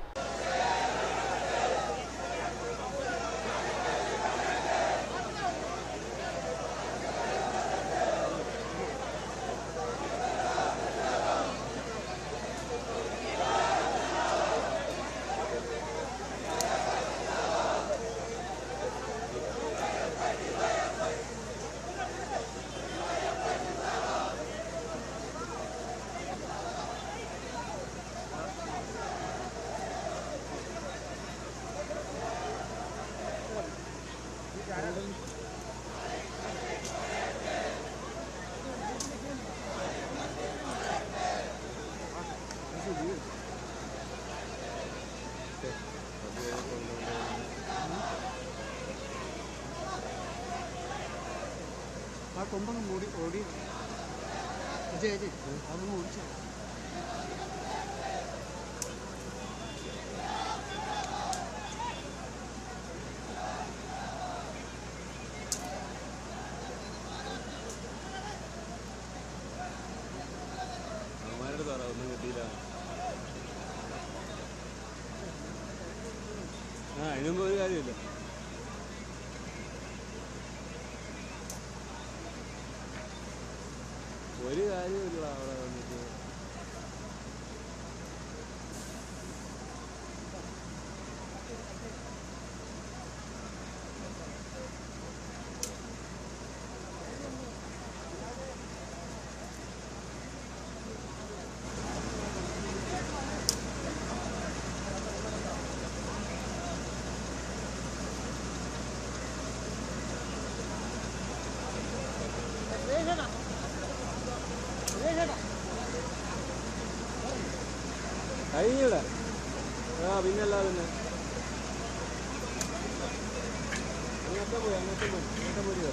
അതിനൊന്നും ഒരു കാര്യമില്ല. ഒരു കാര്യമില്ല അവിടെ വന്നിട്ട്. കഴിഞ്ഞില്ല. പിന്നല്ലാതെ തന്നെ അങ്ങോട്ട് പോയി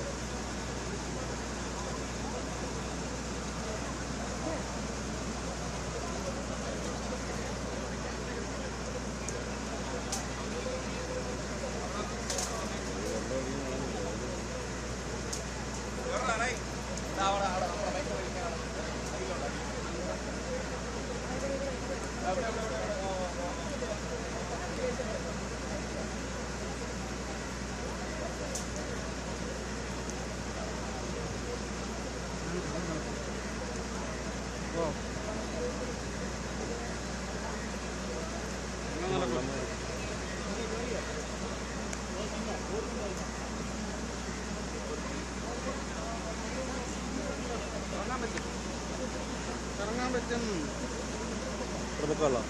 കൊടുക്കല്ലോ.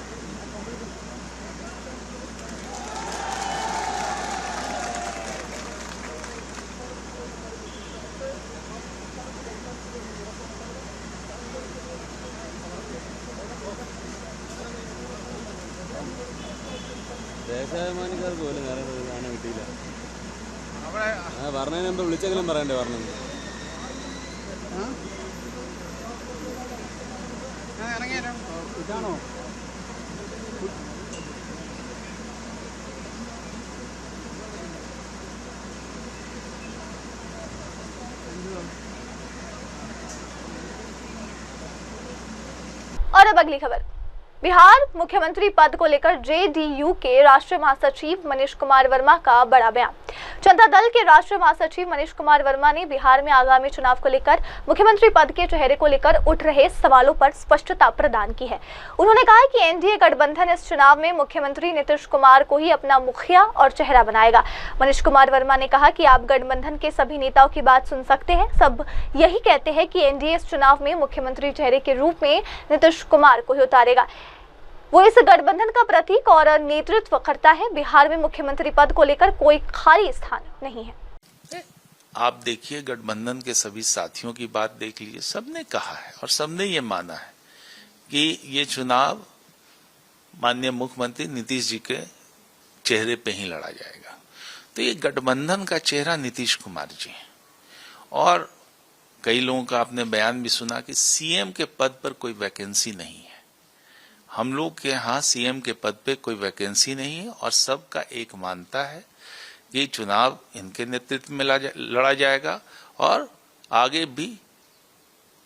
ദേശാഭിമാനിക്കാർക്ക് പോലും നേരം കാണാൻ കിട്ടിയില്ല. പറഞ്ഞതിന് മുമ്പ് വിളിച്ചെങ്കിലും പറയണ്ടേ പറഞ്ഞത്. ഇതാണോ और अब अगली खबर। बिहार मुख्यमंत्री पद को लेकर JDU के राष्ट्रीय महासचिव मनीष कुमार वर्मा का बड़ा बयान। जनता दल के राष्ट्रीय महासचिव मनीष कुमार वर्मा ने बिहार में आगामी चुनाव को लेकर मुख्यमंत्री पद के चेहरे को लेकर उठ रहे सवालों पर स्पष्टता प्रदान की है। उन्होंने कहा कि NDA गठबंधन इस चुनाव में मुख्यमंत्री नीतीश कुमार को ही अपना मुखिया और चेहरा बनाएगा। मनीष कुमार वर्मा ने कहा कि आप गठबंधन के सभी नेताओं की बात सुन सकते हैं, सब यही कहते हैं कि NDA इस चुनाव में मुख्यमंत्री चेहरे के रूप में नीतीश कुमार को ही उतारेगा। वो इस गठबंधन का प्रतीक और नेतृत्व करता है। बिहार में मुख्यमंत्री पद को लेकर कोई खाली स्थान नहीं है। आप देखिए, गठबंधन के सभी साथियों की बात देख लीजिए, सबने कहा है और सबने ये माना है कि ये चुनाव माननीय मुख्यमंत्री नीतीश जी के चेहरे पे ही लड़ा जाएगा। तो ये गठबंधन का चेहरा नीतीश कुमार जी है। और कई लोगों का आपने बयान भी सुना कि सीएम के पद पर कोई वैकेंसी नहीं है। हम लोग के यहाँ सीएम के पद पे कोई वैकेंसी नहीं है और सबका एक मानता है कि चुनाव इनके नेतृत्व में लड़ा जाएगा और आगे भी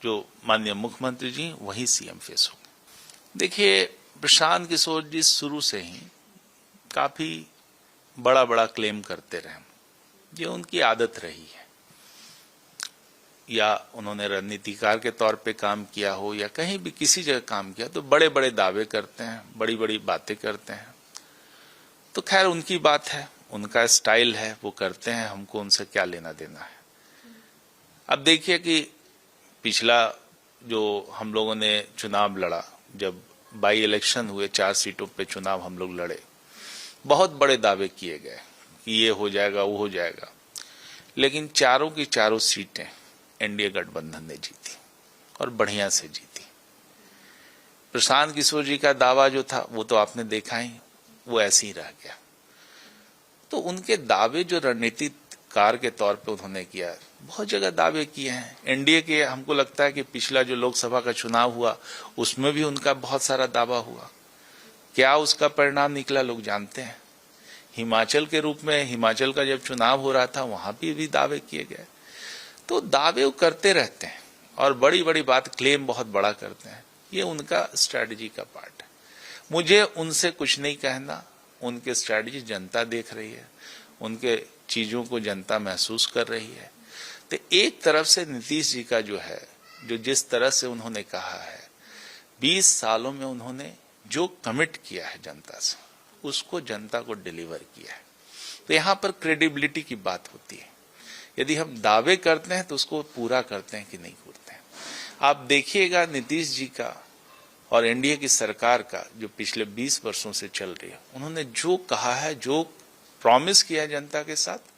जो माननीय मुख्यमंत्री जी वही सीएम फेस होंगे। देखिए, प्रशांत किशोर जी शुरू से ही काफी बड़ा क्लेम करते रहे, ये उनकी आदत रही है। या उन्होंने रणनीतिकार के तौर पे काम किया हो या कहीं भी किसी जगह काम किया तो बड़े दावे करते हैं, बड़ी बातें करते हैं। तो खैर उनकी बात है, उनका स्टाइल है, वो करते हैं, हमको उनसे क्या लेना देना है। अब देखिए कि पिछला जो हम लोगों ने चुनाव लड़ा, जब बाई इलेक्शन हुए 4 सीटों पे चुनाव हम लोग लड़े, बहुत बड़े दावे किए गए कि ये हो जाएगा वो हो जाएगा, लेकिन चारों की चारों सीटें एनडीए गठबंधन ने जीती और बढ़िया से जीती। प्रशांत किशोर जी का दावा जो था वो तो आपने देखा ही, वो ऐसे ही रह गया। तो उनके दावे जो रणनीतिकार के तौर पे उन्होंने किया, बहुत जगह दावे किए हैं। एनडीए के हमको लगता है कि पिछला जो लोकसभा का चुनाव हुआ उसमें भी उनका बहुत सारा दावा हुआ। क्या उसका परिणाम निकला लोग जानते हैं। हिमाचल के रूप में, हिमाचल का जब चुनाव हो रहा था वहां भी दावे किए गए। तो दावे वो करते रहते हैं और बड़ी बात क्लेम बहुत बड़ा करते हैं। ये उनका स्ट्रैटेजी का पार्ट है। मुझे उनसे कुछ नहीं कहना, उनके स्ट्रैटेजी जनता देख रही है, उनके चीजों को जनता महसूस कर रही है। तो एक तरफ से नीतीश जी का जो है, जो जिस तरह से उन्होंने कहा है, 20 सालों में उन्होंने जो कमिट किया है जनता से, उसको जनता को डिलीवर किया है। तो यहाँ पर क्रेडिबिलिटी की बात होती है। यदि हम दावे करते हैं तो उसको पूरा करते हैं कि नहीं करते हैं। आप देखिएगा नीतीश जी का और एनडीए की सरकार का जो पिछले 20 वर्षों से चल रही है, उन्होंने जो कहा है, जो प्रॉमिस किया है जनता के साथ,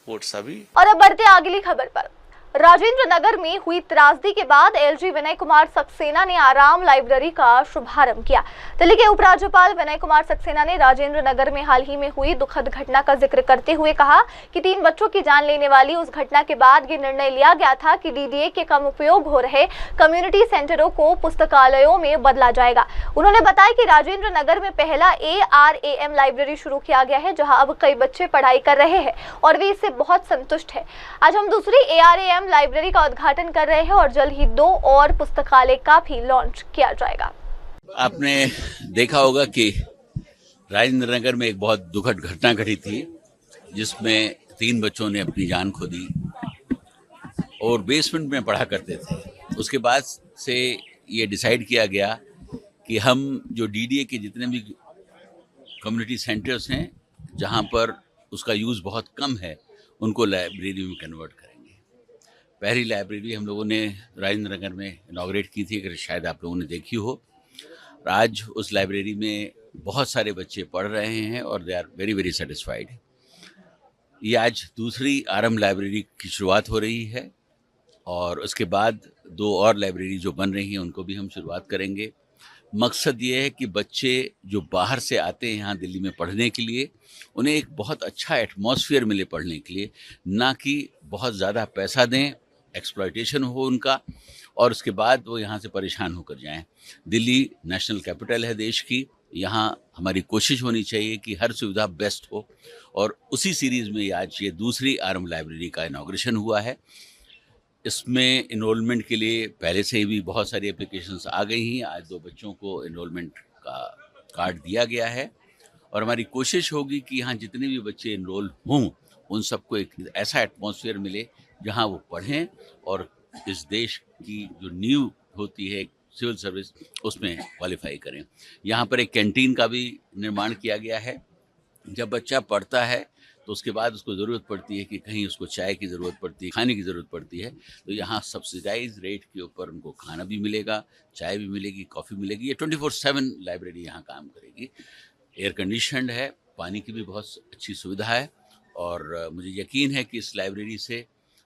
वो सभी। और अब बढ़ते अगली खबर पर। राजेंद्र नगर में हुई त्रासदी के बाद एलजी विनय कुमार सक्सेना ने आराम लाइब्रेरी का शुभारंभ किया। दिल्ली के उपराज्यपाल विनय कुमार सक्सेना ने राजेंद्र नगर में हाल ही में हुई दुखद घटना का जिक्र करते हुए कहा कि 3 बच्चों की जान लेने वाली उस घटना के बाद ये निर्णय लिया गया था कि डीडीए के कम उपयोग हो रहे कम्युनिटी सेंटरों को पुस्तकालयों में बदला जाएगा। उन्होंने बताया कि राजेंद्र नगर में पहला ARAM लाइब्रेरी शुरू किया गया है, जहाँ अब कई बच्चे पढ़ाई कर रहे हैं और वे इससे बहुत संतुष्ट है। आज हम दूसरी ARAM लाइब्रेरी का उद्घाटन कर रहे हैं और जल्द ही 2 और पुस्तकालय का भी लॉन्च किया जाएगा। आपने देखा होगा कि राजेंद्र नगर में एक बहुत दुखद घटना घटी थी, जिसमें 3 बच्चों ने अपनी जान खो दी और बेसमेंट में पढ़ा करते थे। उसके बाद से ये डिसाइड किया गया कि हम जो डीडीए के जितने भी कम्युनिटी सेंटर्स हैं जहां पर उसका यूज़ बहुत कम है, उनको लाइब्रेरी में कन्वर्ट करेंगे। पहली लाइब्रेरी हम लोगों ने राजेंद्र नगर में इनॉग्रेट की थी, अगर शायद आप लोगों ने देखी हो। आज उस लाइब्रेरी में बहुत सारे बच्चे पढ़ रहे हैं और दे आर वेरी सेटिस्फाइड। ये आज दूसरी आरएम लाइब्रेरी की शुरुआत हो रही है और उसके बाद 2 और लाइब्रेरी जो बन रही हैं उनको भी हम शुरुआत करेंगे। मकसद ये है कि बच्चे जो बाहर से आते हैं यहाँ दिल्ली में पढ़ने के लिए, उन्हें एक बहुत अच्छा एटमॉस्फेयर मिले पढ़ने के लिए, ना कि बहुत ज़्यादा पैसा दें, एक्सप्लॉयटेशन हो उनका और उसके बाद वो यहाँ से परेशान होकर जाएं। दिल्ली नेशनल कैपिटल है देश की, यहाँ हमारी कोशिश होनी चाहिए कि हर सुविधा बेस्ट हो और उसी सीरीज़ में आज ये दूसरी आरएम लाइब्रेरी का इनॉग्रेशन हुआ है। इसमें इनरोलमेंट के लिए पहले से ही भी बहुत सारी एप्लीकेशंस आ गई हैं। आज 2 बच्चों को इनरोलमेंट का कार्ड दिया गया है और हमारी कोशिश होगी कि यहाँ जितने भी बच्चे इनरोल हों उन सबको एक ऐसा एटमॉस्फेयर मिले जहाँ वो पढ़ें और इस देश की जो नींव होती है सिविल सर्विस, उसमें क्वालिफाई करें। यहाँ पर एक कैंटीन का भी निर्माण किया गया है। जब बच्चा पढ़ता है तो उसके बाद उसको ज़रूरत पड़ती है कि कहीं उसको चाय की ज़रूरत पड़ती है, खाने की ज़रूरत पड़ती है, तो यहाँ सब्सिडाइज रेट के ऊपर उनको खाना भी मिलेगा, चाय भी मिलेगी, कॉफ़ी मिलेगी। ये 24/7 लाइब्रेरी यहाँ काम करेगी। एयर कंडीशनड है, पानी की भी बहुत अच्छी सुविधा है और मुझे यकीन है कि इस लाइब्रेरी से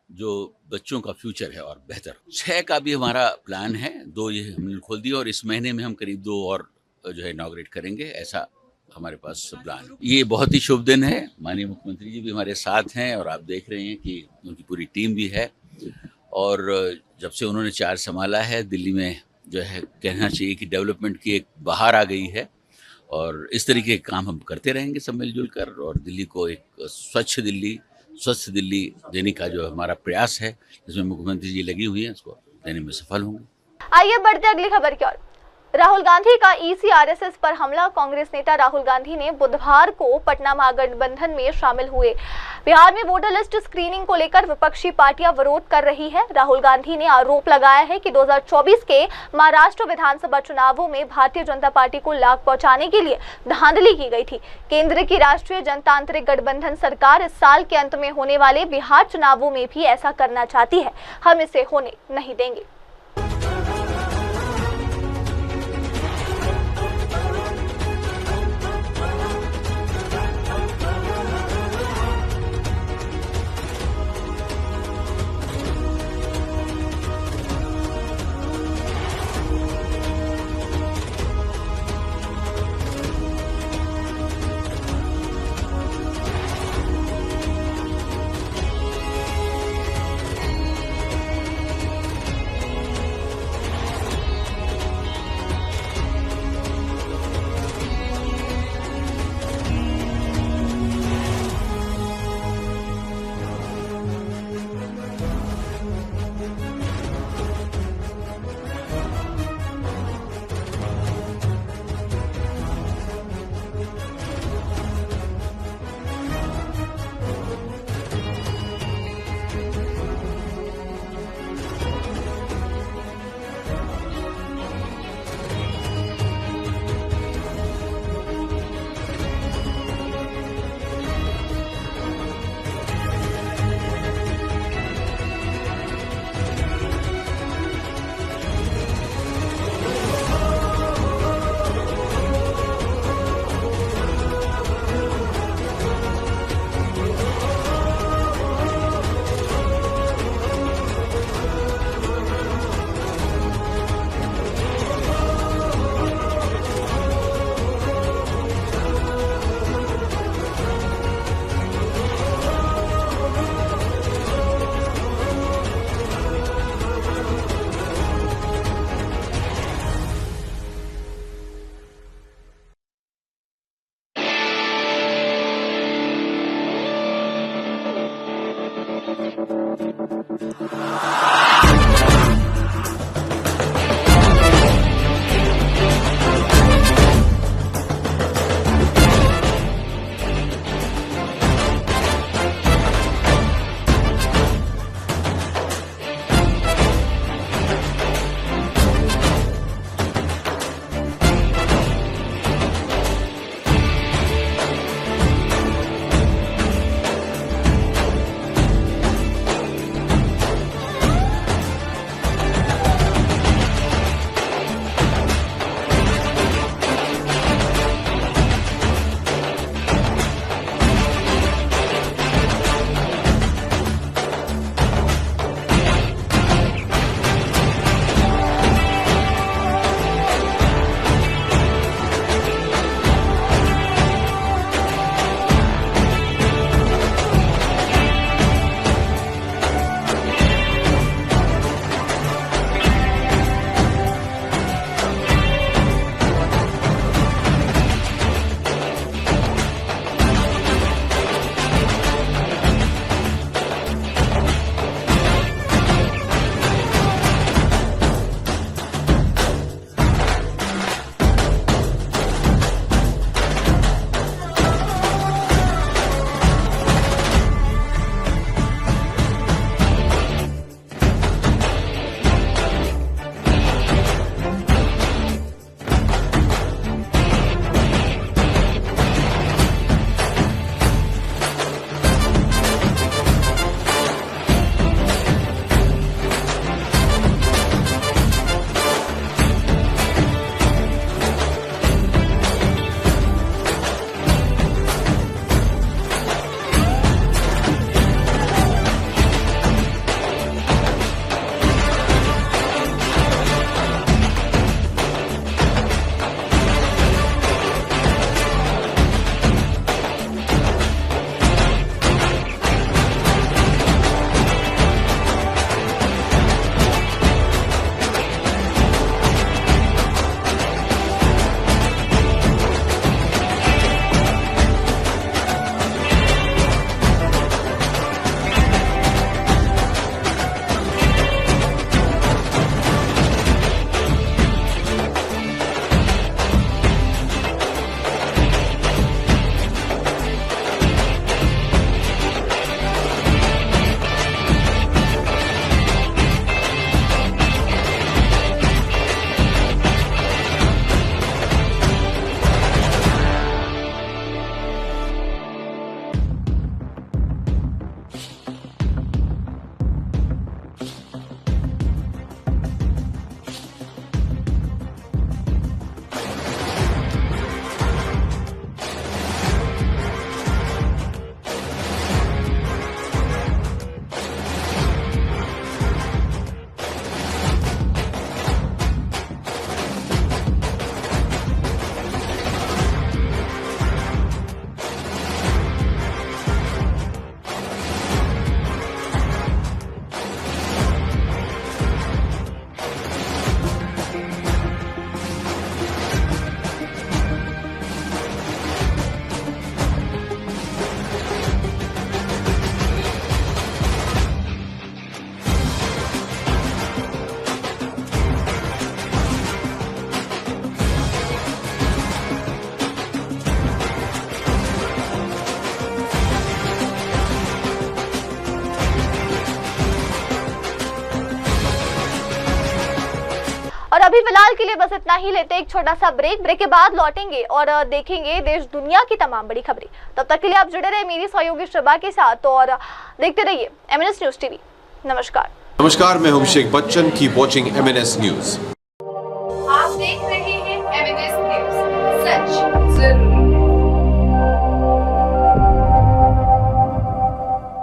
जो बच्चों का फ्यूचर है और बेहतर। 6 का भी हमारा प्लान है, 2 ये हमने खोल दिया और इस महीने में हम करीब 2 और जो है इनॉग्रेट करेंगे, ऐसा हमारे पास प्लान। ये बहुत ही शुभ दिन है, माननीय मुख्यमंत्री जी भी हमारे साथ हैं और आप देख रहे हैं कि उनकी पूरी टीम भी है और जब से उन्होंने चार्ज संभाला है दिल्ली में जो है कहना चाहिए कि डेवलपमेंट की एक बहार आ गई है और इस तरीके के काम हम करते रहेंगे सब मिलजुल कर और दिल्ली को एक स्वच्छ दिल्ली देने का जो हमारा प्रयास है जिसमें मुख्यमंत्री जी लगी हुई हैं उसको देने में सफल होंगे। आइए बढ़ते अगली खबर की ओर। राहुल गांधी का ईसी-आरएसएस पर हमला। कांग्रेस नेता राहुल गांधी ने बुधवार को पटना महागठबंधन में शामिल हुए। बिहार में वोटर लिस्ट स्क्रीनिंग को लेकर विपक्षी पार्टियां विरोध कर रही है। राहुल गांधी ने आरोप लगाया है कि 2024 के महाराष्ट्र विधानसभा चुनावों में भारतीय जनता पार्टी को लाभ पहुंचाने के लिए धांधली की गई थी। केंद्र की राष्ट्रीय जनतांत्रिक गठबंधन सरकार इस साल के अंत में होने वाले बिहार चुनावों में भी ऐसा करना चाहती है। हम इसे होने नहीं देंगे। और अभी फिलहाल के लिए बस इतना ही, लेते एक छोटा सा ब्रेक के बाद लौटेंगे और देखेंगे देश दुनिया की तमाम बड़ी खबरें। तब तक के लिए आप जुड़े रहे मेरी सहयोगी श्रभा के साथ और देखते रहिए MNS न्यूज टीवी। नमस्कार। नमस्कार, मैं Abhishek Bachchan. Keep watching MNS news.